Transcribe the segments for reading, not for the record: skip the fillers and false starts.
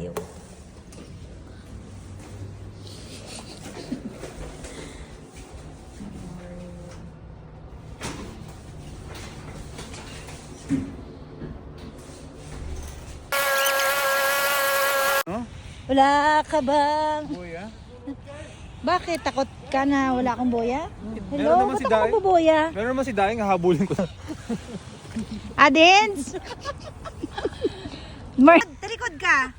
tayo. Wala ka bang? Boya? Bakit? Takot ka na wala akong boya? Meron Hello, naman ba't si ako Day. magboboya? Meron naman si Daing, hahabulin ko. Adens? Talikod ka.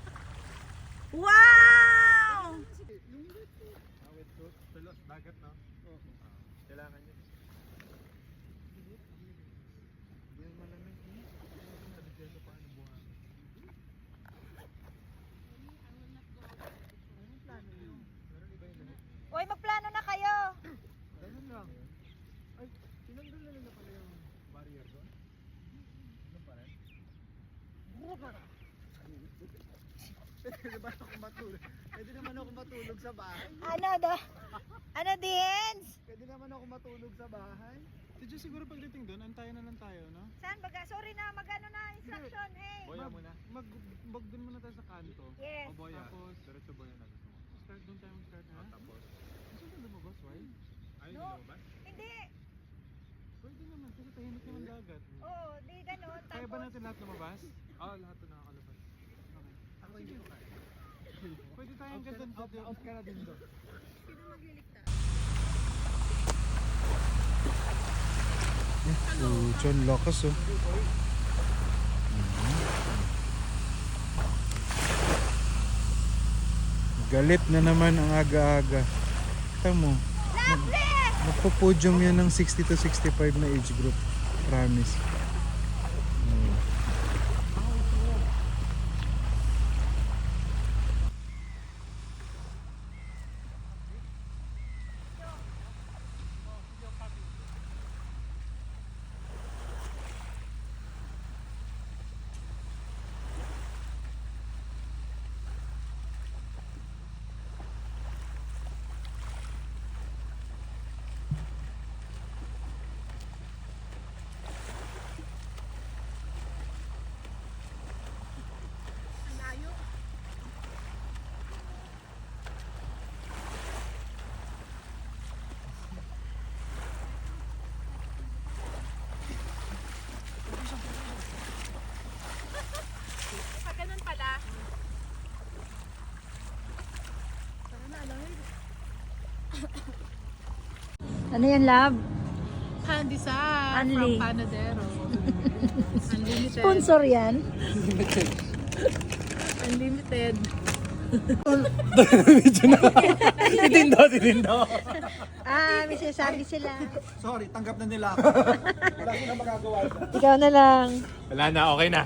Wow! Dagat, no? Kailangan yun. Uy, magplano na kayo. Ganun lang. Ay, tinanggal na nila pala yung barrier doon? Doon pa rin? Pwede ba ako matulog? Pwede naman ako matulog sa bahay. Ano, Dens? Pwede naman ako matulog sa bahay. Did siguro pagdating doon, antayin na lang tayo, no? Saan baga? Sorry na, magano na instruction, eh. Boya muna. Mag doon muna tayo sa kanto. Yes. O boya. Tapos, diretso boya na gusto mo. Start doon tayo mag-start, ha? Tapos. Gusto mo lumabas, why? Ayaw No. lumabas? Hindi. Pwede naman, kasi tahimik naman dagat. Oo, di ganon. Kaya ba Tapos, natin lahat lumabas? Oo, lahat na nakakalabas. Okay. Ako hindi ko kaya. Pwede tayong ganda doon. Out ka na din doon. Diyan lakas oh. Galit na naman ang aga-aga. Tama mo. Magpo-podium yan ng 60 to 65 na age group. Promise. ganun pala. Ano yan, love? Candy sa Unli. from Panadero. Unlimited. Sponsor yan. Unlimited. Titindo. May sinasabi sila. Sorry, tanggap na nila ako. Wala ko na magagawa. Ikaw na lang. Wala na, okay na.